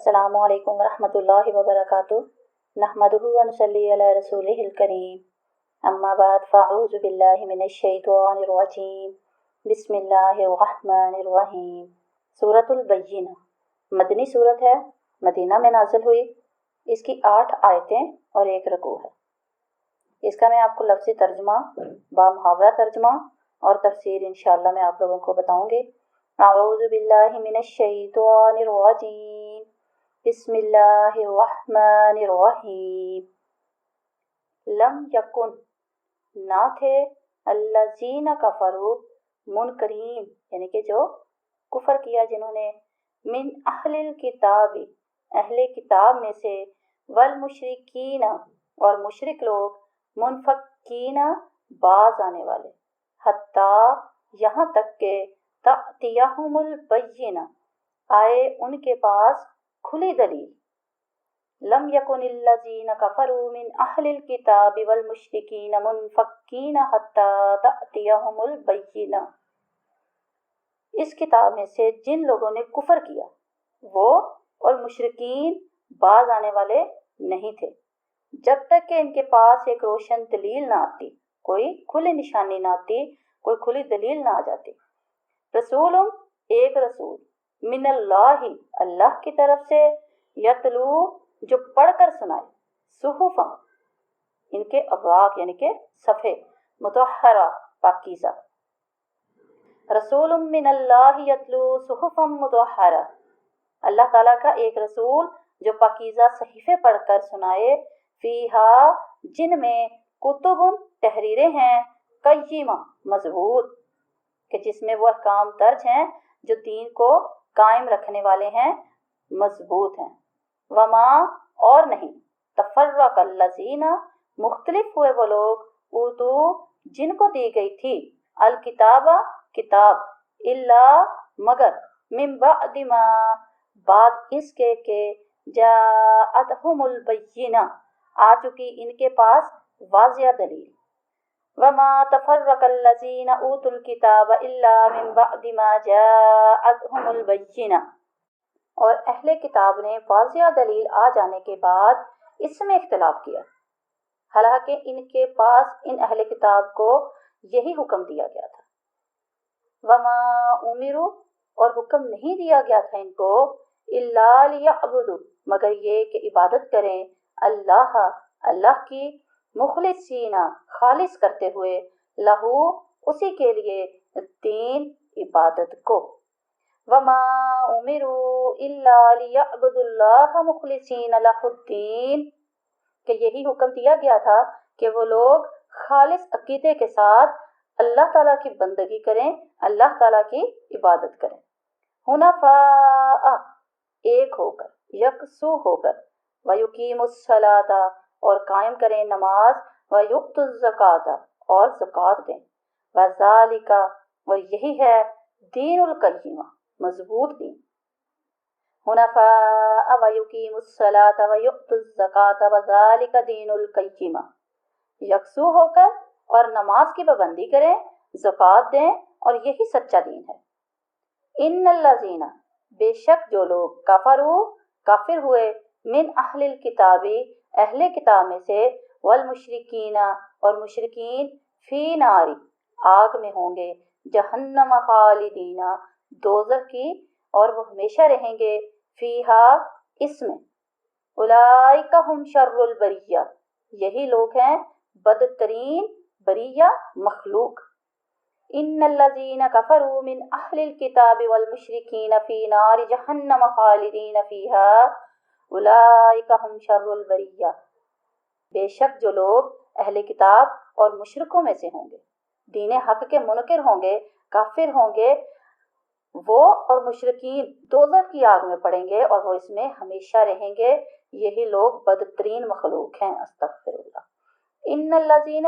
السلام علیکم ورحمۃ اللہ وبرکاتہ نحمدہ ونصلی علی رسولہ الکریم اما بعد فاعوذ باللہ من الشیطان الرجیم بسم اللہ الرحمن الرحیم سورۃ البینہ مدنی صورت ہے، مدینہ میں نازل ہوئی۔ اس کی 8 آیتیں اور 1 رکوع ہے۔ اس کا میں آپ کو لفظی ترجمہ، بامحاورہ ترجمہ اور تفسیر انشاءاللہ میں آپ لوگوں کو بتاؤں گی۔ اعوذ باللہ من الشیطان الرجیم بسم اللہ الرحمن الرحیم۔ لم یکن، نہ تھے، الذین کفروا، منکرین یعنی کہ جو کفر کیا جنہوں نے، من اہل الکتاب، اہل کتاب میں سے، والمشرکین اور مشرک لوگ، منفکین باز آنے والے، حتیٰ یہاں تک کہ تأتیہم البینہ آئے ان کے پاس کھلی دلیل۔ لم یکن الذین کفروا من اہل الکتاب والمشرکین منفکین حتیٰ تأتیہم البینہ، اس کتاب میں سے جن لوگوں نے کفر کیا وہ اور مشرکین باز آنے والے نہیں تھے جب تک کہ ان کے پاس ایک روشن دلیل نہ آتی، کوئی کھلی نشانی نہ آتی، کوئی کھلی دلیل نہ آ جاتی۔ رسول، ایک رسول، من اللہ، اللہ کی طرف سے، یتلو، جو پڑھ کر سنائے، صحفا، ان کے اوراق یعنی کہ صفحے، مطہرہ، پاکیزہ۔ رسول من اللہ یتلو صحفا مطہرہ، اللہ تعالیٰ کا ایک رسول جو پاکیزہ صحیفے پڑھ کر سنائے، فیہا، جن میں، کتب، تحریریں ہیں، قیمہ، مضبوط، کہ جس میں وہ احکام درج ہیں جو دین کو قائم رکھنے والے ہیں، مضبوط ہیں۔ وما، اور نہیں، تفرق الذین، مختلف ہوئے وہ لوگ، اوتو، جن کو دی گئی تھی، الکتاب، کتاب، الا، مگر، من بعد ما، بعد اس کے کہ، جاءتہم البینہ، آ چکی ان کے پاس واضح دلیل۔ وما تفرق الذین اوتوا الکتاب الا من بعد ما جاءتہم البینہ، اور اہل کتاب نے واضح دلیل آ جانے کے بعد اس میں اختلاف کیا، حالانکہ ان کے پاس، ان اہل کتاب کو یہی حکم دیا گیا تھا۔ وما امروا، اور حکم نہیں دیا گیا تھا ان کو، الا لیعبدوا، مگر یہ کہ عبادت کریں، اللہ، اللہ کی، مخلصین، خالص کرتے ہوئے، لہو، اسی کے لیے، دین، عبادت کو۔ وما امروا الا لیعبدوا اللہ مخلصین لہ الدین، کہ یہی حکم دیا گیا تھا کہ وہ لوگ خالص عقیدے کے ساتھ اللہ تعالیٰ کی بندگی کریں، اللہ تعالیٰ کی عبادت کریں۔ حنفاء، ایک ہو کر، یکسو ہو کر، وَيُقِيمُ الصَّلَاةَ، اور قائم کریں نماز، وَيُؤْتُ الزَّكَاةَ، اور زکوٰۃ دیں، وَذَلِكَ، اور یہی ہے، دین القیمہ، مضبوط دین۔ حنفاء وَيُقِيمُ الصَّلَاةَ وَيُؤْتُ الزَّكَاةَ وَذَلِكَ دین القیمہ، یکسو ہو کر اور نماز کی پابندی کریں، زکوٰۃ دیں، اور یہی سچا دین ہے۔ ان الذین، بے شک جو لوگ، کفروا، کافر ہوئے، من اہل الکتاب، اہل کتاب میں سے، والمشرکین، اور مشرکین، فی ناری، آگ میں ہوں گے، جہنم خالدین، دوزخ کی، اور وہ ہمیشہ رہیں گے، فیہا، اس میں، اولئک ہم شر البریہ، یہی لوگ ہیں بدترین بریہ، مخلوق۔ ان الذین کفروا من اہل الکتاب والمشرکین فی نار جہنم خالدین فیہا اولئک ہم شر البریہ، بے شک جو لوگ اہل کتاب اور مشرکوں میں سے ہوں گے، دین حق کے منکر ہوں گے، کافر ہوں گے، وہ اور مشرکین دوزخ کی آگ میں پڑیں گے اور وہ اس میں ہمیشہ رہیں گے، یہی لوگ بدترین مخلوق ہیں، استغفر اللہ۔ ان الذین،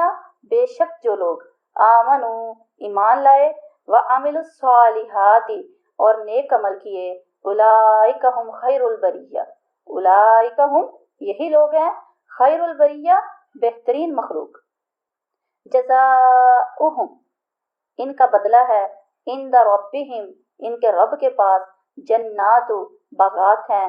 بے شک جو لوگ، آمنوا، ایمان لائے، وعملوا الصالحات، اور نیک عمل کیے، اولئک ہم خیر البریہ، اولئک ہم، یہی لوگ ہیں، خیر البریہ، بہترین مخلوق۔ جزاؤہم، ان کا بدلہ ہے، عند ربہم، ان کے رب کے پاس، جنات، باغات ہیں،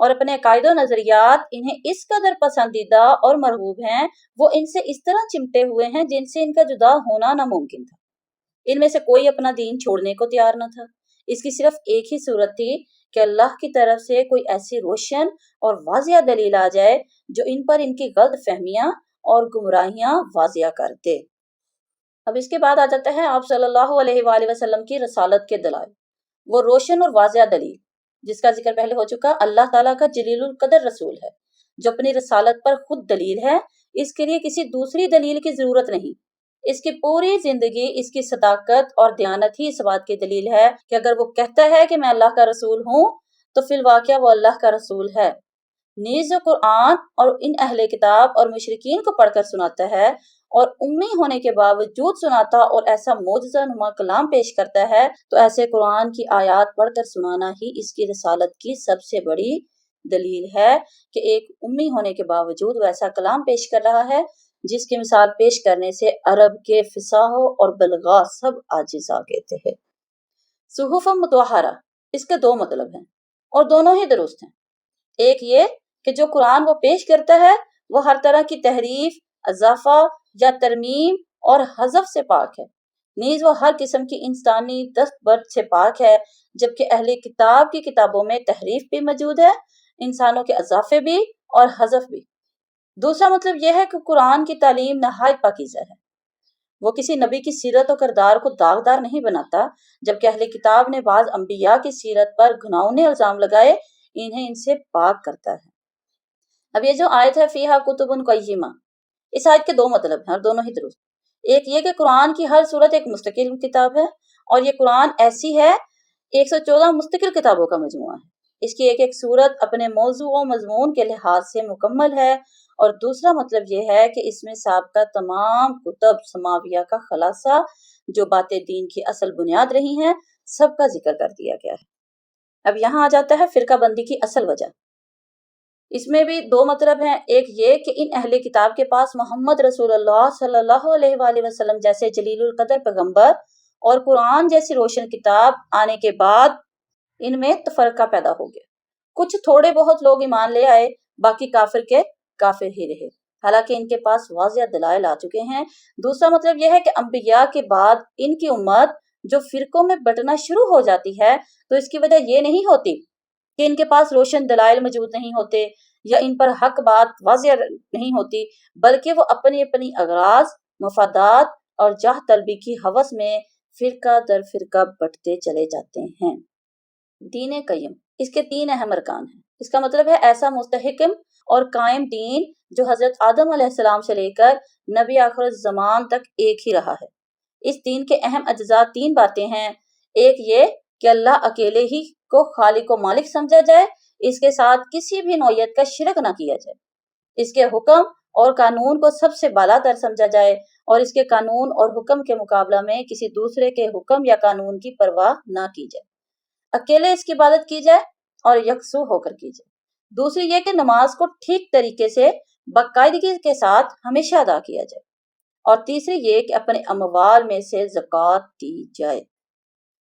اور اپنے عقائد و نظریات انہیں اس قدر پسندیدہ اور مرغوب ہیں، وہ ان سے اس طرح چمٹے ہوئے ہیں جن سے ان کا جدا ہونا ناممکن تھا۔ ان میں سے کوئی اپنا دین چھوڑنے کو تیار نہ تھا۔ اس کی صرف ایک ہی صورت تھی کہ اللہ کی طرف سے کوئی ایسی روشن اور واضح دلیل آ جائے جو ان پر ان کی غلط فہمیاں اور گمراہیاں واضح کر دے۔ اب اس کے بعد آ جاتا ہے آپ صلی اللہ علیہ وآلہ وسلم کی رسالت کے دلائل۔ وہ روشن اور واضح دلیل جس کا ذکر پہلے ہو چکا، اللہ تعالیٰ کا جلیل القدر رسول ہے جو اپنی رسالت پر خود دلیل ہے، اس کے لیے کسی دوسری دلیل کی ضرورت نہیں۔ اس کی پوری زندگی اس کی صداقت اور دیانت ہی اس بات کی دلیل ہے کہ اگر وہ کہتا ہے کہ میں اللہ کا رسول ہوں تو فی الواقع وہ اللہ کا رسول ہے۔ نیز جو قرآن اور ان اہل کتاب اور مشرکین کو پڑھ کر سناتا ہے اور امی ہونے کے باوجود سناتا اور ایسا معجزہ نما کلام پیش کرتا ہے، تو ایسے قرآن کی آیات پڑھ کر سنانا ہی اس کی رسالت کی سب سے بڑی دلیل ہے کہ ایک امی ہونے کے باوجود وہ ایسا کلام پیش کر رہا ہے جس کی مثال پیش کرنے سے عرب کے فصاح اور بلغاء سب عاجز آ گئے تھے۔ صحف مطہرہ، اس کے دو مطلب ہیں اور دونوں ہی درست ہیں۔ ایک یہ کہ جو قرآن وہ پیش کرتا ہے وہ ہر طرح کی تحریف، اضافہ یا ترمیم اور حذف سے پاک ہے، نیز وہ ہر قسم کی انسانی دست برد سے پاک ہے، جبکہ اہل کتاب کی کتابوں میں تحریف بھی موجود ہے، انسانوں کے اضافے بھی اور حذف بھی۔ دوسرا مطلب یہ ہے کہ قرآن کی تعلیم نہایت پاکیزہ ہے، وہ کسی نبی کی سیرت و کردار کو داغدار نہیں بناتا، جبکہ اہل کتاب نے بعض انبیاء کی سیرت پر گھناؤنے الزام لگائے، انہیں ان سے پاک کرتا ہے۔ اب یہ جو آیت ہے فیہا کتب قیمہ، اس آیت کے دو مطلب ہیں اور دونوں ہی درست۔ ایک یہ کہ قرآن کی ہر صورت ایک مستقل کتاب ہے، اور یہ قرآن ایسی ہے 114 مستقل کتابوں کا مجموعہ ہے، اس کی ایک ایک صورت اپنے موضوع و مضمون کے لحاظ سے مکمل ہے۔ اور دوسرا مطلب یہ ہے کہ اس میں سابقہ تمام کتب سماویہ کا خلاصہ جو باتیں دین کی اصل بنیاد رہی ہیں سب کا ذکر کر دیا گیا ہے۔ اب یہاں آ جاتا ہے فرقہ بندی کی اصل وجہ۔ اس میں بھی دو مطلب ہیں، ایک یہ کہ ان اہل کتاب کے پاس محمد رسول اللہ صلی اللہ علیہ وآلہ وسلم جیسے جلیل القدر پیغمبر اور قرآن جیسی روشن کتاب آنے کے بعد ان میں تفرقہ پیدا ہو گیا، کچھ تھوڑے بہت لوگ ایمان لے آئے، باقی کافر کے کافر ہی رہے، حالانکہ ان کے پاس واضح دلائل آ چکے ہیں۔ دوسرا مطلب یہ ہے کہ انبیاء کے بعد ان کی امت جو فرقوں میں بٹنا شروع ہو جاتی ہے تو اس کی وجہ یہ نہیں ہوتی کہ ان کے پاس روشن دلائل موجود نہیں ہوتے یا ان پر حق بات واضح نہیں ہوتی، بلکہ وہ اپنی اپنی اغراض، مفادات اور جاہ طلبی کی ہوس میں فرقہ در فرقہ بٹتے چلے جاتے ہیں۔ دین قیم، اس کے تین اہم ارکان ہیں۔ اس کا مطلب ہے ایسا مستحکم اور قائم دین جو حضرت آدم علیہ السلام سے لے کر نبی آخر الزمان تک ایک ہی رہا ہے۔ اس دین کے اہم اجزاء تین باتیں ہیں۔ ایک یہ کہ اللہ اکیلے ہی کو خالق و مالک سمجھا جائے، اس کے ساتھ کسی بھی نوعیت کا شرک نہ کیا جائے، اس کے حکم اور قانون کو سب سے بالا تر سمجھا جائے اور اس کے قانون اور حکم کے مقابلہ میں کسی دوسرے کے حکم یا قانون کی پرواہ نہ کی جائے، اکیلے اس کی عبادت کی جائے اور یکسو ہو کر کی جائے۔ دوسری یہ کہ نماز کو ٹھیک طریقے سے باقاعدگی کے ساتھ ہمیشہ ادا کیا جائے، اور تیسری یہ کہ اپنے اموال میں سے زکوٰۃ دی جائے۔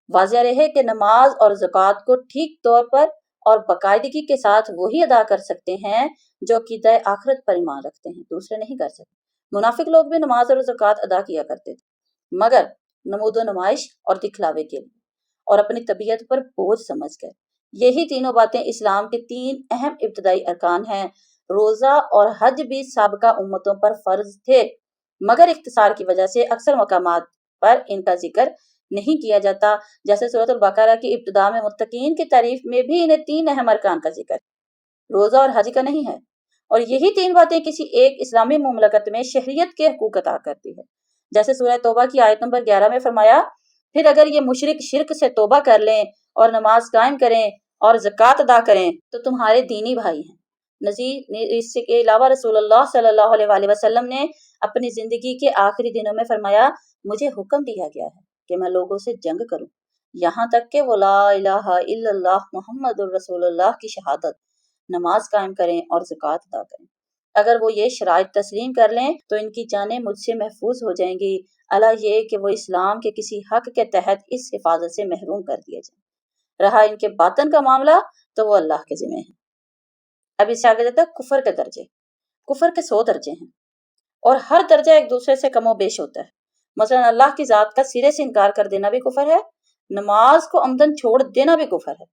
واضح رہے کہ نماز اور زکوٰۃ کو ٹھیک طور پر اور باقاعدگی کے ساتھ وہی ادا کر سکتے ہیں جو عقیدہ آخرت پر ایمان رکھتے ہیں، دوسرے نہیں کر سکتے۔ منافق لوگ بھی نماز اور زکوٰۃ ادا کیا کرتے تھے، مگر نمود و نمائش اور دکھلاوے کے لیے اور اپنی طبیعت پر بوجھ سمجھ کر۔ یہی تینوں باتیں اسلام کے تین اہم ابتدائی ارکان ہیں۔ روزہ اور حج بھی سابقہ امتوں پر فرض تھے، مگر اختصار کی وجہ سے اکثر مقامات پر ان کا ذکر نہیں کیا جاتا، جیسے سورۃ البقرہ کی ابتدا میں متقین کی تعریف میں بھی انہیں تین اہم ارکان کا ذکر روزہ اور حج کا نہیں ہے، اور یہی تین باتیں کسی ایک اسلامی مملکت میں شہریت کے حقوق عطا کرتی ہے، جیسے سورہ توبہ کی آیت نمبر 11 میں فرمایا، پھر اگر یہ مشرک شرک سے توبہ کر لیں اور نماز قائم کریں اور زکوٰۃ ادا کریں تو تمہارے دینی بھائی ہیں۔ اس کے علاوہ رسول اللہ صلی اللہ علیہ وآلہ وسلم نے اپنی زندگی کے آخری دنوں میں فرمایا، مجھے حکم دیا گیا ہے کہ میں لوگوں سے جنگ کروں یہاں تک کہ وہ لا الہ الا اللہ محمد الرسول اللہ کی شہادت، نماز قائم کریں اور زکوٰۃ ادا کریں۔ اگر وہ یہ شرائط تسلیم کر لیں تو ان کی جانیں مجھ سے محفوظ ہو جائیں گی، الا یہ کہ وہ اسلام کے کسی حق کے تحت اس حفاظت سے محروم کر دیے جائیں۔ رہا ان کے باطن کا معاملہ تو وہ اللہ کے ذمہ ہے۔ اب اس سے آگے جاتا ہے کفر کے درجے. کفر کے 100 درجے ہیں اور ہر درجہ ایک دوسرے سے کم و بیش ہوتا ہے. مثلا اللہ کی ذات کا سرے سے انکار کر دینا بھی کفر ہے، نماز کو عمدن چھوڑ دینا بھی کفر ہے.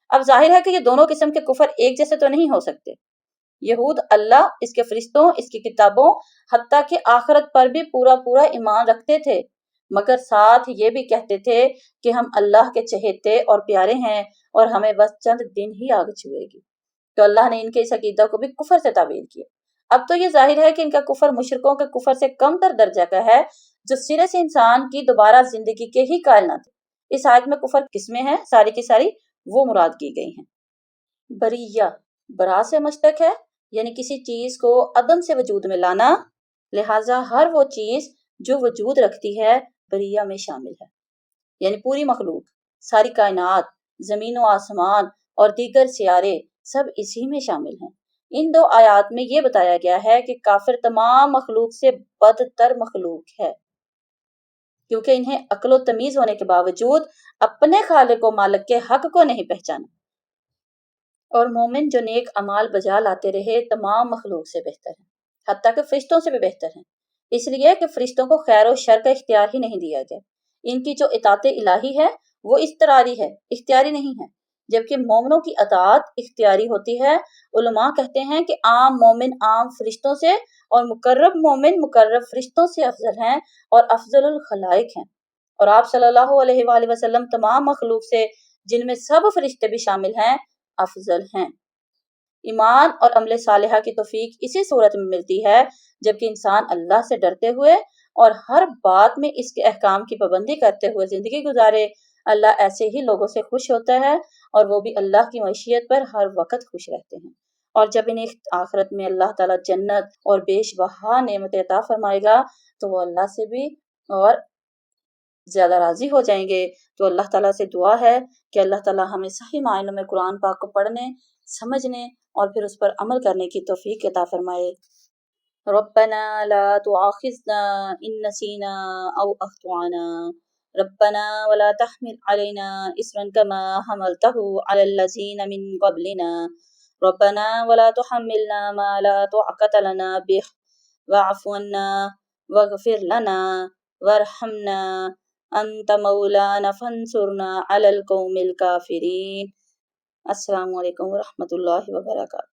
اب ظاہر ہے کہ یہ دونوں قسم کے کفر ایک جیسے تو نہیں ہو سکتے. یہود اللہ، اس کے فرشتوں، اس کی کتابوں، حتیٰ کہ آخرت پر بھی پورا ایمان رکھتے تھے، مگر ساتھ یہ بھی کہتے تھے کہ ہم اللہ کے چہیتے اور پیارے ہیں اور ہمیں بس چند دن ہی آگ چھوئے گی. تو اللہ نے ان کے اس عقیدہ کو بھی کفر سے تعبیر کیا. اب تو یہ ظاہر ہے کہ ان کا کفر مشرکوں کے کفر سے کم تر درجہ کا ہے، جو سرے سے انسان کی دوبارہ زندگی کے ہی قائل نہ تھے. اس آیت میں کفر قسمیں ہیں، ساری کی ساری وہ مراد کی گئی ہیں. بریہ برا سے مشتق ہے، یعنی کسی چیز کو عدم سے وجود میں لانا، لہٰذا ہر وہ چیز جو وجود رکھتی ہے بریہ میں شامل ہے. یعنی پوری مخلوق، ساری کائنات، زمین و آسمان اور دیگر سیارے سب اسی میں شامل ہیں. ان 2 آیات میں یہ بتایا گیا ہے کہ کافر تمام مخلوق سے بدتر مخلوق ہے، کیونکہ انہیں عقل و تمیز ہونے کے باوجود اپنے خالق و مالک کے حق کو نہیں پہچانا. اور مومن جو نیک اعمال بجا لاتے رہے تمام مخلوق سے بہتر ہیں، حتیٰ کہ فرشتوں سے بھی بہتر ہیں، اس لیے کہ فرشتوں کو خیر و شر کا اختیار ہی نہیں دیا گیا. ان کی جو اطاعت الہی ہے وہ اضطراری ہے، اختیاری نہیں ہے، جبکہ مومنوں کی اطاعت اختیاری ہوتی ہے. علماء کہتے ہیں کہ عام مومن عام فرشتوں سے اور مقرب مومن مقرب فرشتوں سے افضل ہیں اور افضل الخلائق ہیں. اور آپ صلی اللہ علیہ وآلہ وسلم تمام مخلوق سے، جن میں سب فرشتے بھی شامل ہیں، افضل ہیں. ایمان اور عمل صالحہ کی توفیق اسی صورت میں ملتی ہے جبکہ انسان اللہ سے ڈرتے ہوئے اور ہر بات میں اس کے احکام کی پابندی کرتے ہوئے زندگی گزارے. اللہ ایسے ہی لوگوں سے خوش ہوتا ہے اور وہ بھی اللہ کی معیشت پر ہر وقت خوش رہتے ہیں. اور جب انہیں آخرت میں اللہ تعالیٰ جنت اور بیش بہا نعمت عطا فرمائے گا تو وہ اللہ سے بھی اور زیادہ راضی ہو جائیں گے. تو اللہ تعالیٰ سے دعا ہے کہ اللہ تعالیٰ ہمیں صحیح معنوں میں قرآن پاک کو پڑھنے، سمجھنے اور پھر اس پر عمل کرنے کی توفیق عطا فرمائے. ربنا لا تؤاخذنا ان نسینا او اخطأنا ربنا ولا تحمل علينا إصرا كما حملته على الذين من قبلنا ربنا ولا تحملنا ما لا طاقة لنا به واعف عنا واغفر لنا وارحمنا انت مولانا فانصرنا على القوم الكافرين. السلام علیکم ورحمۃ اللہ وبرکاتہ.